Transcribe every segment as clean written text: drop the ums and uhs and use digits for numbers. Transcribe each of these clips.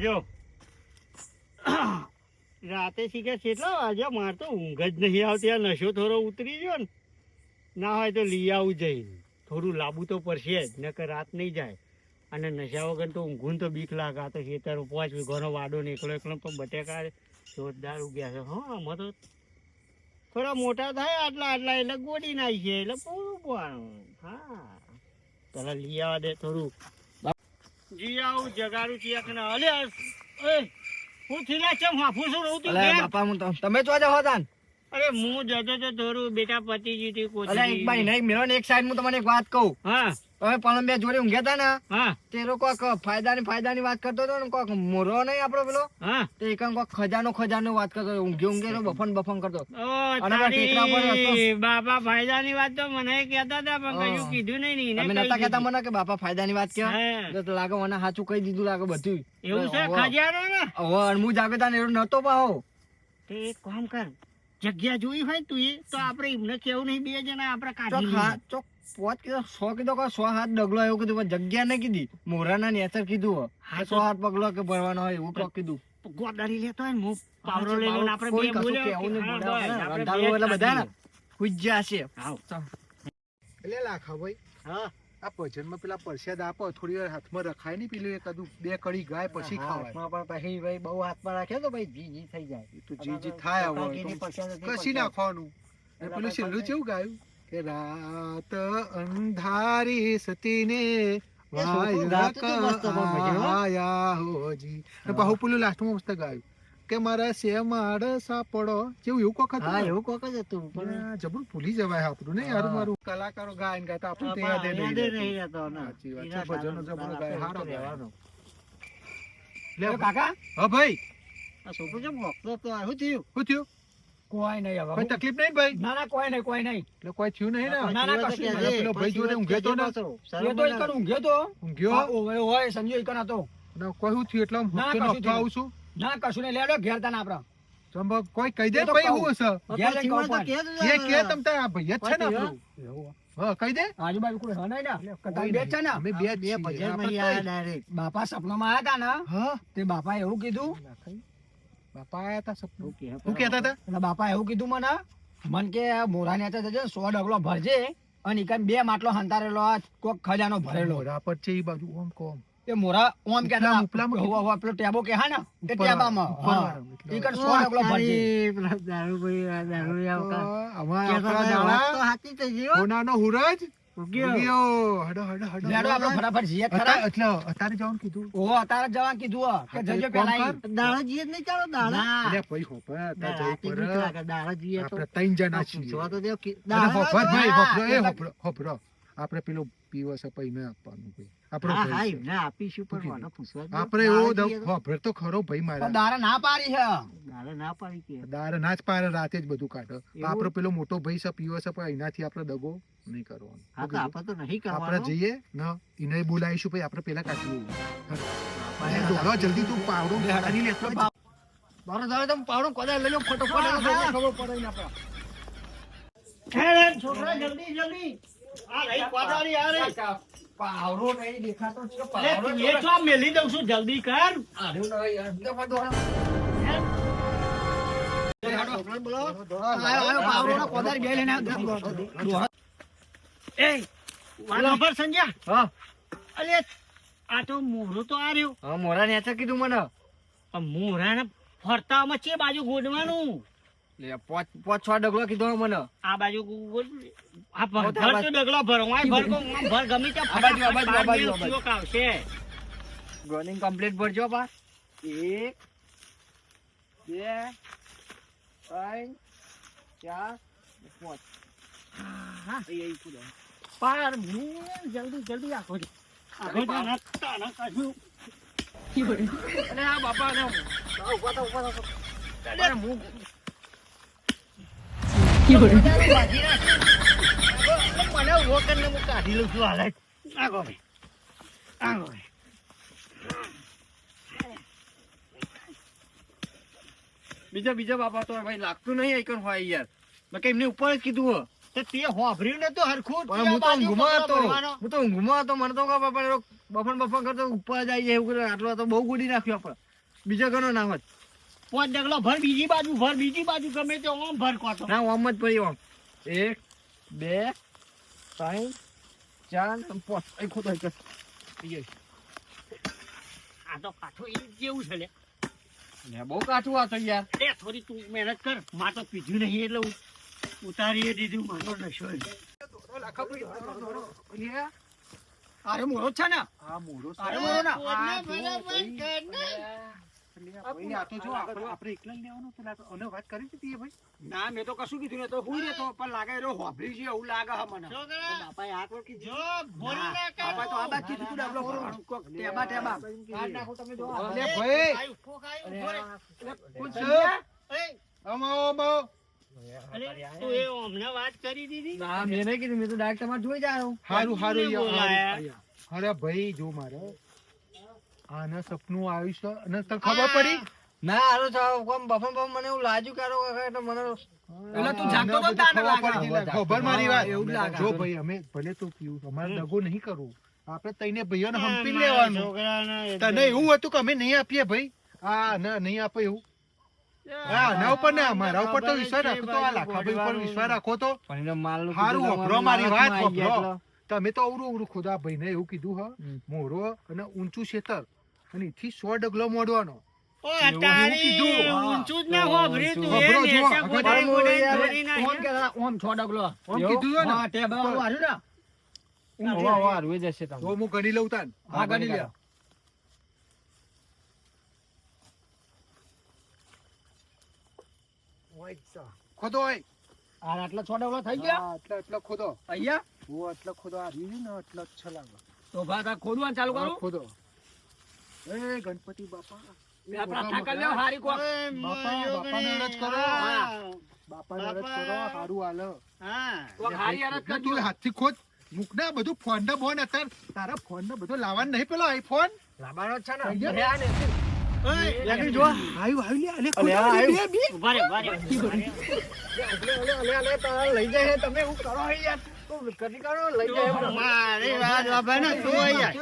જો રાતે શીખે કેટલા વાગ્યા માર તો ઊંઘ જ નહીં આવતી. આ નશો થોડો ઉતરી ગયો ને, ના હોય તો લઈ આવું જઈને થોડું લાંબુ તો પડશે જ, નકર રાત નહીં જાય. અને નશા વગર તો ઊંઘું તો બીક લાગે. આ તો ખેતર 5 વીઘાનો વાડો ને એકલો એકલો તો બટેકા જોરદાર ઉગ્યા છે. હા આમાં તો થોડા મોટા થાય આટલા આટલા એટલે ગોડી નાખી છે એટલે પૂરું પાડવાનું. હા પેલા લઈ આવવા દે થોડું. જી આવું જગાડું ચિયા ને અલે હું થીલા ચમ હાફું છું રહું તું બાપા હું તમે તો જાવ હતા. અરે હું જતો તો થોડું બેટા પતિજી થી અલે એક ભાઈ નહીં મેરો ને એક સાઈડ હું તમને એક વાત કહું. હા તમે પણ બે જોડે ઊંઘ્યા હતા ને, હા તે લોકો ફાયદાની વાત કરતો હતો ને, કોક મોરો નહીં આપણો પેલો, હા તે એક કોક ખજાનો વાત કરતો હતો. ઊંઘે બફન કરતો. બાપા ફાયદાની વાત તો મને કહેતા હતા પણ કશું કીધું નહીં. તમે નતા કહેતા મને કે બાપા ફાયદાની વાત કે લાગે મને સાચું કહી દીધું લાગે બધું એવું છે ખજાનો ને. હવે હું જાગતા ને એવું નતો પાહો. તે એક કામ કર, જગ્યા જોઈ હોય તું એ તો આપણે એમને કેવું નહીં, 2 જણા આપણે કાઢી ચોક 5 કીધો 100 કીધો 100 હાથ ડગલો એવું કીધું, પણ જગ્યા નહીં કીધી. મોરાના નેચર કીધું 100 હાથ પગલો કે ભરવાનો હોય એવું કોક કીધું. ગોદારી લેતો હોય ને હું પાવરો લઈ લઉં આપણે બે બોલે રંધાલો એટલે બધા ને હુજ્યા છે. એટલે લાખા ભાઈ, હા આ ભજનમાં પેલા પરસાદ આપો થોડી વાર હાથમાં રખાય નહીં, પેલું એકાદું 2 કડી ગાય પછી ખવાય. પણ પછી ભાઈ બહુ હાથમાં રાખે તો ભાઈ જી થઈ જાય. તો જી થાય કશી નાખવાનું. પેલું છેલ્લું કેવું ગાયું કે રાત અંધારી સતીને પાહુ પેલું લાસ્ટમાં મસ્ત ગાયું કે મારા શેમાડ સાપડો જેવું એવું કોક હતું. એવું કોક જ હતું પણ જબરું ભૂલી જવાય આપણું ને યાર. મારું કલાકારો ગાયન ગાતા આપણું તે યાદ નહીં રહેતો. સાચી વાત છે, ભજનો જબરો ગાય હારો ગાવાનો. લે કાકા, હા ભાઈ, આ છોકરો જેમ ભોગતો તો શું થયું? શું થયું? કોઈ નહીં હવે કોઈ તકલીફ નહીં ભાઈ? ના ના કોઈ નહીં એટલે કોઈ થયું નહીં ને? ના ના કશું નહીં. પેલો ભાઈ જોડે ઊંઘ્યો તો ને? એ તો એકન ઊંઘ્યો તો. ઊંઘ્યો હોય સંજય એકન હતો. ના કોઈ શું થયું એટલે હું નહોતો આવું છું. ના કશું નહીં, લેડો ઘેર તને આપડે. ચંબક કોઈ કહી દે ભાઈ હું હશે ઘેર જઈને કહું પણ. કે તમ તાર આ ભાઈ જ છે ને આપણું. હા કહી દે. આજુબાજુ કોઈ હા નહીં ને કદાચ બે છે ને અમે બે બાપા સપનામાં આયા હતા ને, હા તે બાપા એવું કીધું. બાપા આયા હતા સપનું. શું કહેતા હતા? એટલે બાપા એવું કીધું મને કે મોરા ને જજે 100 ડગલો ભરજે અને ઈકન 2 માટલો હંતારેલો કોક ખજાનો ભરેલો. મોરા પર છે ઈ બાજુ ઓમ કોમ. એ મોરા ઓમ કેતા ઉપલામાં હોવા પેલો ટેબો કે હા ને તે ટેબામાં હા ઈકન 100 ડગલો ભરજે. દારૂ ભાઈ દારૂ આવતા દાડા હાથી થઈ ગયો. સોનાનો હુરજ ઉગ્યો. હડો લેડો આપણે ફટાફટ જઈએ ખરા. એટલે અત્યારે જવાનું કીધું. ઓહો અત્યારે જવાનું કીધું કે જજો પેલા દાડા જીએ જ નહીં ચાલો દાડા. એટલે ભાઈ હોપર અત્યારે જઈ પર દાડા જીએ તો આપણે 3 જણા છીએ. પૂછવા તો દેવ અરે હોપર ભાઈ હોપરો આપણે પેલું પીવો છે પૈને આપવાનું ભાઈ આપણો હા ભાઈ એમને આપીશું પણ મને પૂછવા દે. આપણે એવો હોપર તો ખરો ભાઈ મારા. દારા ના પાડી છે. દાડા ના પાડી કે દાર ના જ પારે રાતે જ બધું કાઢે. આપણો પેલો મોટો ભાઈ છે પીવો છે પણ એનાથી આપણે દગો નહીં કરવાનો. હા તો આપણે તો નહીં આપણે કરવાનું. જઈએ ને એને બોલાવીશું ભાઈ આપણે પેલા કાઢવું. દોડો જલ્દી તું પાવડો કાઢી લેતો. મારો દાડે તમે પાવડો કોદા લઈ લો ફટોફટ ખબર પડે ને આપણે. ખેડ છોકરા જલ્દી જલ્દી આ રહી કોદાળી આ રહી. પાવડો નહીં દેખાતો છે. અરે તું એ છો મેલી દઉં છું જલ્દી કર. એ વાલા પર સંજ્યા. હા અલે આ તો મોરો તો આ રહ્યો. હા મોરા ને કીધું મને મોરાને ફરતામાં છે બાજુ ગોડવાનું. લે 5-6 ડગલો કીધો મને. આ બાજુ ગોડ આ ભર તો ડગલા ભરવાય ભર ગમે ત્યાં આ બાજુ આવશે. ગોનિંગ કમ્પ્લીટ ભરજો પા. 1 2 3 4 5 હા પાર જલ્દી જલ્દી આખો આખો ના કાઢું. અને આ બાપા ને ઉભા તો અરે હું મને ઉભો કરીને હું કાઢી લઉં છું હાલ. આગો ભાઈ આગો ભાઈ. બીજા બાપા તો ભાઈ લાગતું નહીં આઈકન હોય યાર. મેં કે એમને ઉપર જ કીધું તે હોભર્યું ને તો હરખું પણ હું તો ઊંઘમાં હતો મને તો બાપા બફન કરતો ઉપર જાય એવું કરે. આટલો તો બહુ ગોડી નાખ્યો આપણે. બીજો ઘણો ના હોત. 5 ડગલો ભર બીજી બાજુ ગમે તે ઓમ ભર કોતો. ના ઓમ જ પડી ઓમ. 1 2 3 4 5 અહીં ખોટો એક આ તો કાઠો ઈ જેવું છે લે. બહુ કાઠું આ તો યાર. લે થોડી તું મહેનત કર. માં તો પીધું નહીં એટલે ઉતારીએ દીધું. મારો નશો છે. અરે મોરો છે ને આ મોડો છે. અરે મોરો ના કોઈને બરાબર કર ને. ભાઈ આ તો જો આપણે એકલા જ લેવાનું પેલા તો અને વાત કરી હતી એ ભાઈ. ના મેં તો કશું કીધું ને તો હું રહેતો પણ લાગે એનો હોભળી છે એવું લાગે હા મને. છોકરા, બાપાએ આ તો કીધું. જો ભોરી ના કર. બાપાએ તો આ બાદ કીધું તું ડાબલો ભરવાનું. કોક ટેબા કાઢ નાખો તમે જો. લે ભાઈ ખાયું, ખાયું, ભોરે. કોણ છે? એ, આવો. અરે, તું એ અમને વાત કરી દીધી. ના મેં નહીં કીધું મેં તો ડાયરેક્ટ તમારે જોઈ જાય. હારું કોને બોલાયા? યાર. અરે ભાઈ જો મારે આના સપનું આવ્યું છે અને તને ખબર પડી ના હારું થાવ કોમ બફમ બફમ મને એવું લાગ્યું કે આરો એટલે મને એટલે તું જાગતો આના તો બધું તાને ખબર લાગે. પડી ગઈ. ખબર મારી વાત એવું જ લાગે. જો ભાઈ અમે ભલે તો પીવું અમારે દગો નહીં કરવું આપણે તઈને ભાઈઓને હંપી મારા લેવાનું છોકરાને તને એવું હતું કે અમે નહીં આપીએ ભાઈ આ ના નહીં આપે એવું હા ના ઉપર ને મારા ઉપર તો વિશ્વાસ રાખો તો આ લાખાભાઈ ઉપર વિશ્વાસ રાખો તો પણ એનો માલ હારું વપરો મારી વાત વપરો તમે તો અવરું ખુદા ભાઈ ને એવું કીધું હ મોરો અને ઊંચું ખેતર અને એથી 100 ડગલો મોડવાનો ઓ, તારી કીધું. ઊંચું જ ના હોભરી તું. હોભરો એ જુઓ. નેચા ગોડાઈ ગોડાઈ ધરી નાખ્યા. ઓમ 6 ડગલો ઓમ કીધું છે ને? હા ટેબા વાળું હારું ને ઓવા હારું એ જશે તો તમે હું ગણી લઉં તાન હા ગણી લ્યો ખોદો હોય આ આટલા 6 ડગલો થઈ ગયા હા, એટલે ખોદો અહીંયા હું એટલે ખોદો આ રહ્યું ને એટલે છલાંગો તો ભાત આ ખોદવાનું ચાલુ હા, કરું ખોદો એ ગણપતિ બાપા પ્રાર્થના કરી લ્યો હારી કો ઓય, બાપાને અરજ કરો. હા. બાપાને અરજ બાપા. કરો હારું હાલો હા. તો હારી અરજ ના, કરજો તું હાથથી ખોદ મૂક ને બધું ફોન ને બોન અત્યારે તારા ફોન ને બધું લાવવાનું નહીં પેલો આઈફોન લાબાનો છે ને થઈ ગયો? અરે આ ને ઓય, લાગી જો આવ્યું લે અલે અલે, આ આવ્યું. બે ઉભા રે, ઉભા રે. લઈ જાય તમે એવું કરો હે યાર તો કરી કરો લઈ જાય મારી વાત બાબા ને તું અહીંયા.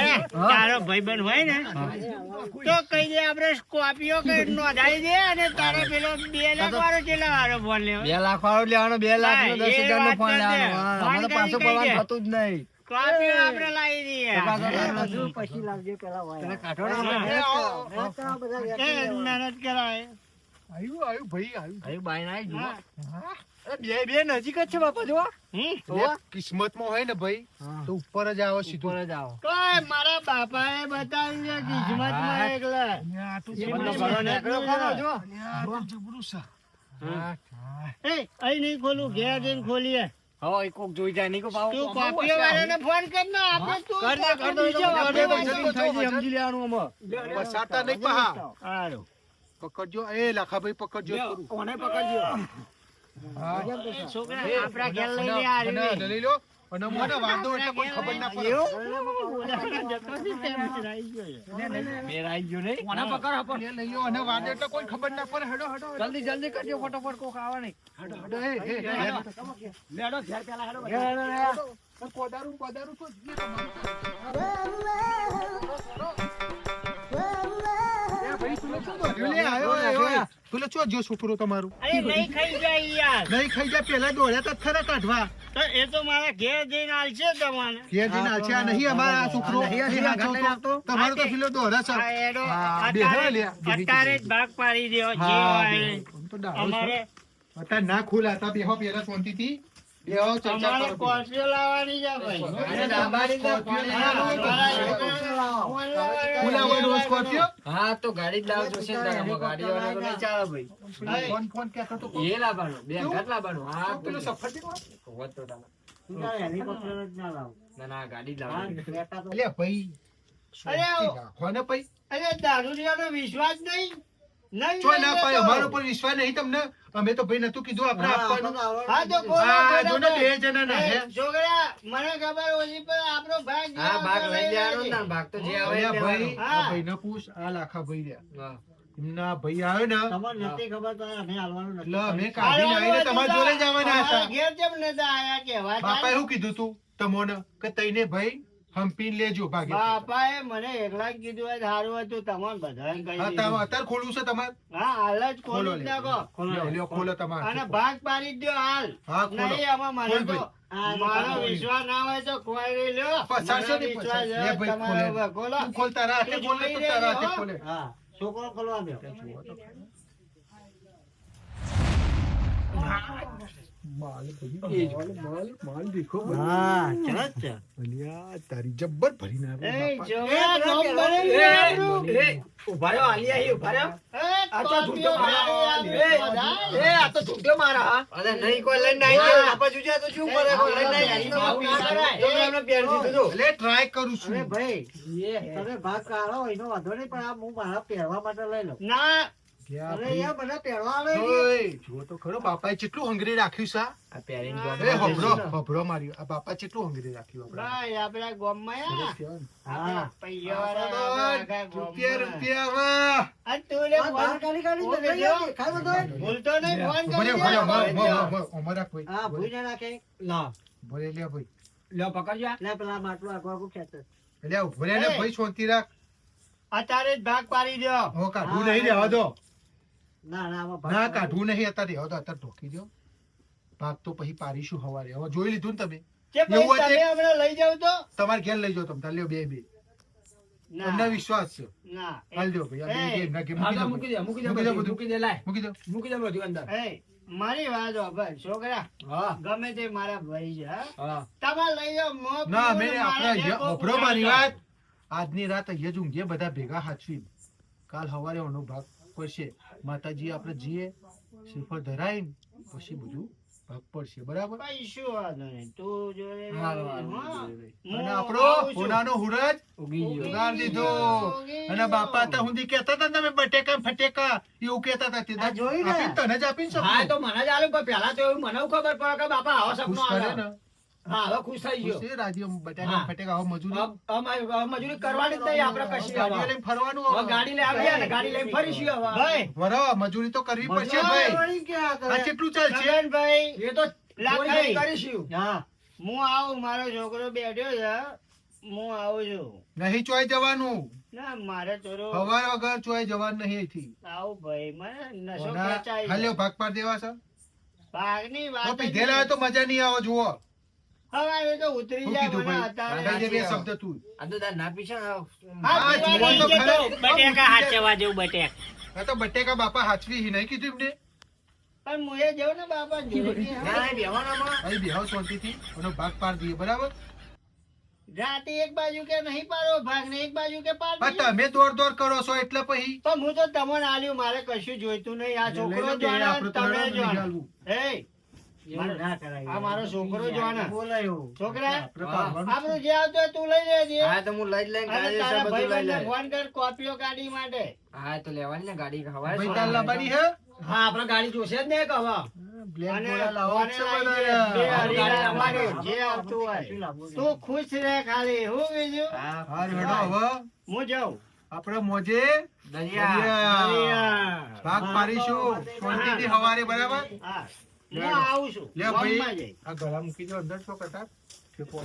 એ, તારો ભાઈબંધ હોય ને તો કહી દે આપણે સ્કોર્પિયો કઈ નોંધાઈ દે અને તારે પેલો 2 લાખ વાળો કેટલા વાળો ફોન લેવો 2 લાખ વાળો લેવાનો 2 લાખ નો હા, 10,000 નો એ ફોન વાત લેવાનો કરજે. હા, ફોન અમારે કરી પાછું કહી પડવાનું દે. થતું જ નહીં સ્કોર્પિયો આપણે લાવી દઈએ પછી લાવજો પેલા કાઢો ને હા. આપણે એ મહેનત કરાય આવ્યું ભાઈ આવ્યું અહીં બાઈ ના આવી હા. હા. બે નજીક જ છે બાપા જો હમ? લે, કિસ્મતમાં હોય ને ભાઈ તો ઉપર જ આવે સીધું ઉપર જ આવો કોઈ મારા બાપાએ બતાવ્યું છે કિસ્મતમાં એકલા. અને આ તો એ જબરું મને છે. મહેનત નીકળો નું ખરો છે. જો અને આ તો જબરું છે. હા, હા. એ, અહીં નહીં ખોલું, ઘેર જઈને ખોલીએ. હવે એ કોક જોઈ જાય નહીં કો પાવ તું કોપીઓ વાળાને ફોન કર ને, આપણે તું કર દે બીજો વાળો વજન વાંચો. થઈ જાય સમજી લેવાનું અમે વસાતા નહીં પહા હારું. પકડજો એ લાખાભાઈ પકડજો થોડું. કોને પકડજો હા. છોકરા આપણા ઘેર લઈ લે આ અને રીવી. લઈ લો અને મને વાંધો એટલે કોઈ ખબર ના પડે જતો નથી તેમ જ રહી ગયો છે. મેર આવી ગયો નહીં કોને પકડ આપો લે લઈ લો અને વાંધો એટલે કોઈ ખબર ના પડે હેડો હેડો જલ્દી જલ્દી કરજો ફટાફટ કોક આવે નહીં હેડો હેડો એ લેડો ઘેર પેલા હેડો કોદારું તો પેલો ચો જો છોકરો તમારું અરે નહીં ખાઈ જાય યાર. નહીં ખાઈ જાય પેલા દોડ્યા તો ખરા કાઢવા તો એ તો મારા ઘેર જઈને આલશે તમને. ઘેર જઈને આલશે આ નહીં અમારા આ છોકરો નહીં, આ આ નહીં છોકરો. તમારો તો પેલો દોડે છે આ એડો હા, બે હા લે, બે અત્યારે જ ભાગ પાડી દ્યો, જે હા, હોય એ. આમ તો ડાળો છે. અમારે અત્યારે ના ખુલા હતા બેહો પેલા શાંતિથી બેહો ચર્ચા અમારે કરો કોફીઓ લાવવાની છે ભાઈ. અરે ડાબાની તો પાણી ખુલા હોય રોજ સ્કોર્પિયો હા તો ગાડી જ લાવજો છે ગાડી વાળા તો નહીં ચાલે ભાઈ ફોન ફોન કહેતો તો એ લાવવાનું બે ઘાટ લાવવાનું હા પેલો સફરજન વાળો? હોત તો તાને. હેલિકોપ્ટર જ ના લાવું. ના ના ગાડી જ લાવવાની અલ્યા ભાઈ અરે આવો. રાખો ને ભાઈ અરે દારૂડિયાનો વિશ્વાસ નહીં. નહીં ચોય ના નહીં પાય તો. અમારો પર વિશ્વાસ નહીં તમને અમે તો ભાઈ નતું કીધું આપણે આપવાનું હા તો બોલો, હા, જો ને બોલો. બે જણા ના હે. એ છોકરા, મને ખબર ઓછી પર આપણો ભાગ જે હા ભાગ આપણે લઈ લઈ લેવાનો લેજે. ને ભાગ તો જે આવે એ અલ્યા ભાઈ લેવાનો. હા. આ ભાઈને પૂછ આ લાખા ભાઈ રહ્યા હા. એમના ભાઈ આવ્યો ને તમને નથી ખબર તો અમે હાલવાનું નથી. એટલે અમે કાઢીને આવીને તમારા જોડે જ આવવાના અમારા હતા ઘેર કેમ નતા આયા કહેવા બાપાએ જાય? શું કીધું તું તમોને કે તઈને ભાઈ હંપીને લેજો ભાગે બાપાએ મને એકલા જ કીધું હોય સારું હતું તમને બધાને કહી હા દીધું. અત્યારે ખોલવું છે તમારે હા હાલ જ ખોલો ખોલી જ નાખો. લ્યો ખોલો તમારે અને ભાગ પાડી જ દો હાલ. હા, ખોલો. નહીં આમાં મને ખોલ તો ભાઈ. મારો વિશ્વાસ ના હોય તો કોઈ નહીં લ્યો. પછાડશો મને નહીં, વિશ્વાસ પછાડ. છે. લે ભાઈ, તમારે ખોલે. હવે ખોલો. તું ખોલ તારા હાથે તું ખોલે જોઈ તો તારા લેજો, હાથે હો. ખોલે હા છોકરો ખોલવા દો. માલ દેખો હા ચાલ જ છે. અલ્યા તારી જબ્બર ભરીને આવ્યો એ બાપા. જોયા નોમ બની ગયું. ઉભા રહ્યો, આલિયા અહીં ઉભા રહ્યો. એ આ તો કોપીઓ ઝૂઠો મારી મારા. આ બધા. આ તો ઝૂઠો મારા, હા. અરે નહીં, કોઈ લઈને નહીં હા. ગયો. બાપા જોજે, આ તો શું કરે? કોઈ લઈને નહીં આવું આવ્યું. ના કરાય. તો મેં એમને પહેરી દીધું હતું. એટલે ટ્રાય કરું છું અરે ભાઈ તમે ભાગ કાઢો એનો વાંધો નહીં પણ આ હું મારા પહેરવા માટે લઈ લઉં ના ક્યાં અરે ભાઈ? યાર બધા પહેરવા આવે ઓય, જુઓ તો ખરો બાપાએ કેટલું હંગરી રાખ્યું છે આ? આ પહેરીને એ જોવા હભરો હભરો માર્યું આ બાપા કેટલું હંગરી રાખ્યું આપણે? ભાઈ આપડા ગામમાં આયા. સરસ છે, આપડા પૈયાવાળા હા. આપડા આખા રૂપિયા ગામમાં. રૂપિયા હવે. આ તું લે આ ફોન બહાર કાઢી કાઢી ફોન તો કરજો. દેખાય બધો ભૂલતો નહીં ફોન ઉભો રે, કરજો. ઉભો રે, કરજો. ઉભો રે, ભાઈ. હા ભૂઈ ના નાખે લાવ, ઉભો રે, લે ભાઈ. લ્યો પકડજો આ. લે પેલા માટલું આગળ આગળ ખેંચે લે, ઉભો રે ને એ. ભાઈ, શાંતિ રાખ. અત્યારે જ ભાગ પાડી દો. હવે કાઢવું નહીં, રહેવા દો. ના ના આમાં ભાગ ના કાઢી. કાઢવું નહીં અત્યારે, રહેવા દો, અત્યારે ઢોકી દો. ભાગ તો પછી પાડીશું હવારે. હવે જોઈ લીધું ને તમે? કે એવું ભાઈ હોય તમે હમણાં લઈ જાવ તો તમારે ઘેર લઈ જાઓ તમે તાર લ્યો બે ના તમને વિશ્વાસ છે. ના હાલ દો ભાઈ, આ બે એ. એમના ઘેર હા, તો મૂકી દો મૂકી દે, મૂકી દો બધું, બધું. મૂકી દે, લાય. મૂકી દો. મૂકી દે બધું અંદર. એ, મારી વાત ભાઈ છોકરા હા, ગમે તે મારા ભાઈ છે હા? હા. તમારે લઈ જાઓ મોં ના પીવું મેં ને આપણે મારે અહીંયા જે ઓભરો કોક મારી ઉઠાડી વાત આજની રાત અહીંયા જ ઊંઘીએ બધા ભેગા હાચવી કાલ સવારે એનો ભાગ પડશે માતાજી આપણે જઈએ શ્રીફળ ધરાઈને પછી બધું ભાગ પડશે બરાબર દો. કશું વાંધો નહીં. તું જોડે હા, હા. હું અને આપણો આવું છું. હોનાનો હુરજ ઉગી ગયો. ઉગાડ દીધો અને બાપા હતા સુધી કહેતા હતા ને તમે બટેકા ને ફટેકા એવું કહેતા હતા તે આ જોયું ને? આપીને તને જ આપીને હા, સપનું. તો મને જ આલ્યું, પણ પહેલા તો એવું મને ખબર પડે કે બાપા આવો ખુશ સપનો કરે આવે. ને હા, હવે ખુશ થઈ ગયો. ખુશ છે રાજી આમ બટેકા હા. ને ફટેકા હવે મજૂરી હવે મજૂરી કરવાની જ નહીં આપણે કશી ગાડીઓ હવે. લઈને ફરવાનું હવે હવે. ગાડી લઈ આવીએ ને ગાડી લઈને ફરીશું હવે. ભાઈ બરાબર મજૂરી તો કરવી પડશે મજા ભાઈ વળી ક્યાં કરે? આ કેટલું ચાલશે છગનભાઈ એ તો થોડી ઘણી કરીશું. હા હું આવું મારો છોકરો બેઠ્યો છે હું આવું છું નહીં ચોય જવાનું ના મારે થોડો હવાર વગર ચોય જવાનું નહીં અહીંથી આવું ભાઈ મને નશો ઓના ખેંચાઈ હાલ્યો ગયો. ભાગ પાડ દેવા છે ભાગની તો વાત જ પીધેલા હોય નહીં. તો મજા નહીં આવે જુઓ હવે એ તો ઉતરી શું જાય કીધું મને ભાઈ અત્યારે. રાજાએ બે શબ્દ તું આ તો તાર ના પીછે ને હા, હા, પીવા જુઓ તો નહીં જતો. ખરા. બટેકા હાચવા જેવું બટેક આ તો બટેકા બાપા હાચવી નહીં કીધું એમને પણ મુએ જેવું ને બાપા જલેબી, હા. ના, બેહવાનામાં. અહીં બેહાવ શાંતિથી અને ભાગ પાડ દઈએ બરાબર રાતે એક બાજુ કે નહીં પાડો ભાગ ને એક બાજુ કે પાડ પણ દીધો. તમે દોડ દોડ કરો છો એટલે પછી પણ હું તો તમને આલ્યું મારે કશું જોઈતું નહીં આ છોકરો લઈ લો બે, જોવાના, આપણે તો તમે હેરાન નહીં જોવાના. હાલવું. એ એવું ના કરાય આ મારો છોકરો જોવાના. બોલાયો છોકરા આપણે તો હા. આવવાનું જ આપણું જે આવતું હોય તું લઈ લેજે હા, તો હું લઈ જ લઈને અને કાલે તારા બધું લઈ ભાઈબંધને લે. ફોન કર કોપીઓ કાઢી માટે. હા, તો લેવાની ને ગાડી છે. હવારે ભાઈ શું તાર આવે? લાવવાની હે હા, આપણે ગાડી જોશે જ ને કે હવે. બ્લેક અને બોલા લાવો ફોને છે લાવી બધા. દે. બે ગાડી હરીલા લાવવાની. લાવવાની. જે આવતું શું હોય લાવવું છે? તું ખુશ રહે ખાલી હું બીજું હા, હાર હેડો હવે હું જાઉં આપણે મોજે દરિયા. દરિયા. ભાગ પાડીશું શાંતિથી હવારે બરાબર હા હું આવું છું લે ગામમાં ભાઈ જઈ. આ ગળા મૂકી દો અંદર છો કટાક ઠેકો.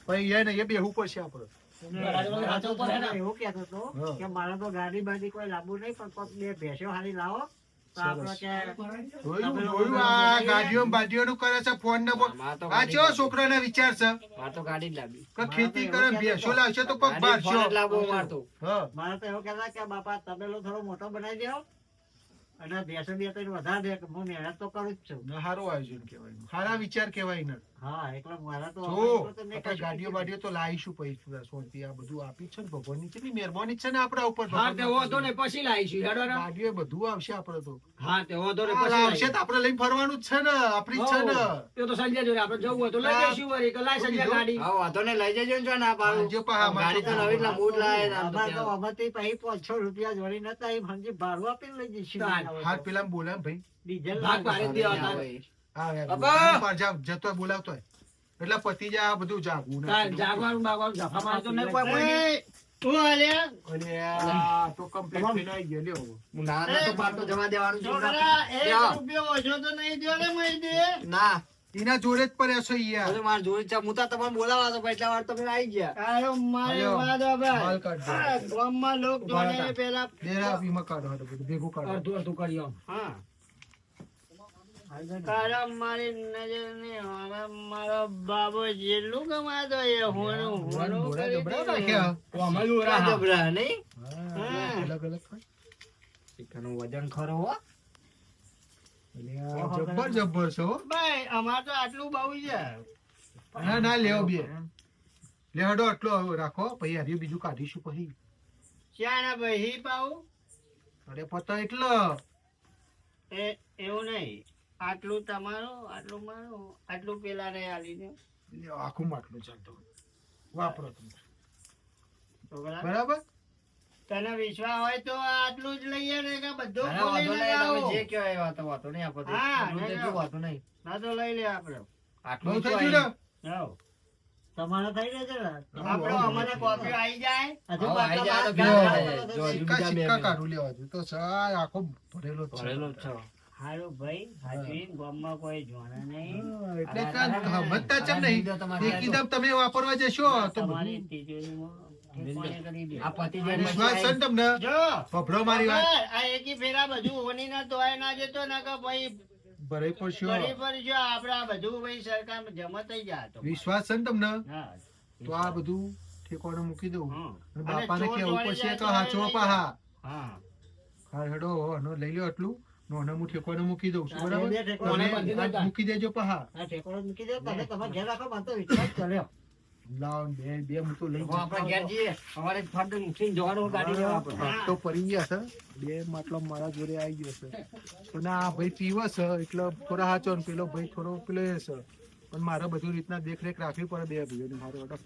ભાઈ એ ને એ બેહવું પડશે આપણે એવું કહેતો હતો હા. કે મારે તો ગાડી બાડી કોઈ લાવવું નહીં પણ કોક બે ભેંસો હારી લાવો તો આપણે કે જોયું આ ગાડીઓ બાડીઓનું કરે છે ફોન ને મારે તો આ ગાડી ચો છોકરાના વિચાર છે મારે તો ગાડી જ લાવી. કે ખેતી કરે ને ભેંસો લાવશે તો કોક ગાડી ફોન જ બારશો લાવવો મારે તો. હા મારે તો એવું કહેતા કે બાપા તબેલો થોડો મોટો બનાવી દો અને ભેંસો બે ત્રણ વધારે દે કે હું મહેનત તો કરું જ છું ને સારું આયોજન કહેવાય સારા વિચાર કહેવાય ને હા એટલે મારા તો જો હવે તો મેં આપણે કશું ગાડીઓ કીધું. બાડીઓ તો લાવીશું પૈસા શાંતિ આ બધું આપી છે ને ભગવાનની કેટલી મહેરબાની છે ને આપણા ઉપર હા, તે હોતો ને પછી લાવીશું. હેડો ને. ગાડીઓ બધું આવશે આપણે તો હા, તે હોતો ને આ પછી લાવશે લાવીશું. તો આપણે લઈને ફરવાનું જ છે ને આપણી જ છે ને એ તો સંજય જોડે આપણે જવું હોય તો લઈ જઈશું વળી કે લાય સંજય ગાડી. હા, વાંધો નહીં, લઈ જજો ને જો ના પાડું. જો પા, હા, ગાડી તો નવી જ લાવું, હું જ લાવે ને આમ તો અમારે તો ત્યાં. આમાંથી પછી 500 રૂપિયા જોડી નતા એ સમજી ભાડું આપીને લઈ જઈશું હાથ પેલા બોલાય ને ભાઈ ડીઝલ ભાગ પાડી જ દેવા તારે. હા યાર, બાપા! ઉપર જા, જતો હોય, બોલાવતો હોય. એટલે પતિ જાય આ બધું જાગવું ને. તાર જાગવાનું બાગવાનું જફા મારે તો નહીં કોઈ કોઈ. એ, તું હાલ્યા? અને આ તો complete થઈને આઈ ગયો, લ્યો. હું ના ના તો પાડતો જવા દેવાનું છે. છોકરા, એક લ્યો. રૂપિયો ઓછો તો નહીં દ્યો ને મહિને? ના એના જોડે જ પડ્યા છો યાર અરે માર જોડે છે હું તો તમને બોલાવવા હતો પણ એટલા વાર તમે આવી ગયા તારો મારે હાલો. વાત હવે. માલ કાઢ દો. આ ગામમાં લોક ઉભા જોડે હતા. પેલા ડેરા વીમા કાઢો હાલો બધું ભેગું કાઢો અડધું અડધું કરી આવો. હા તારા મારી નજર ને હવે મારો બાબો જેટલું કમાતો એ હોનું હોનું ડોરા કરી જબરા દીધું. નાખ્યા. તો અમે દોરા જબરા નહીં હા, અલગ અલગ હોય. ચિકનનું વજન ખરો હો એટલે આ જબ્બર જબ્બર છે હો. ભાઈ અમાર તો આટલું બહુ છે. ના ના લેવો બે લે હડો આટલો રાખો પછી હરિયું બીજું કાઢીશું પછી ચાના ભાઈ પાવું અરે પતા એટલો એ એવું નહીં આટલું તમારું આટલું મારું આટલું પેલા ને આલી દો લ્યો, આખું માટલું ચાલતું વાપરો તમે તો બરાબર? બરાબર તને વિશ્વાસ હોય તો આટલું જ લઈએ ને કે બધું અરે વાંધો ખોલીને નહીં, લાવો. તમે જે કહો એ વાતો નહીં આપો તો. હા, આટલું નહીં, જેટલું વાતો નહીં. ના તો લઈ લે આપડે આટલું બહુ તો થઈ ગયું ને જાઓ. તમારે થઈ રહેશે ને આપડે અમને કોપી આવી જાય હજુ હવે આઈ જાય તો બાટલા બીજા બાટલા જો હજુ સિક્કા બીજા બે સિક્કા મિનિટ. કાઢું લેવા જોઈએ તો સાય આખો ભરેલો જ છે. ભરેલો જ છે. હારું ભાઈ હાચવી ગામમાં કોઈ જોણે નહીં હા, એટલે કાંઈ સમજતા ચમ નહીં એકદમ તમે વાપરવા જશો તો તમારી બધું તિજોરીમાં ઠેકાણે કરી દે. આ પતિ જાય વિશ્વાસ છે ને તમને જો ભભરો મારી વાત ખબર, આ એકી ફેરા બધું હોની ના તોય ના જતો ના કે ભાઈ ભરાઈ પડશો ગરીબ પર જો આપડે આ બધું ભાઈ સરકાર જમા થઈ જાય તો વિશ્વાસ છે ને તમને હા તો આ બધું ઠેકોને મૂકી દઉં હા. અને બાપાને અને ચોર કેવું દોડી પડશે જાય કે તો હાચવો લઈ પાહા હા હા હેડો આનો લઈ લ્યો આટલું નો હું ઠેકોને મૂકી દઉં છું આ બરાબર બે ઠેકોને અને બાંધી દો. આ મૂકી દેજો પાહા આ ઠેકોણો મૂકી દો તમે તમારે ઘેર રાખો મને તો વિશ્વાસ કર્યો લાવ બે બે હું તો લઈ હવે આપણે ઘેર જઈએ અમારે ફટ મૂકીને જવાનું ગાડી લેવા આપણે. ભાગ તો પડી ગયા છે બે માટલો મારા જોડે આવી ગયો છે પણ આ ભાઈ પીવે છે એટલે થોડા હાચો ને પેલો ભાઈ થોડો પેલો એ છે પણ મારે બધું રીતના દેખરેખ રાખવી પડે બે ભાઈઓની મારો ઓર્ડર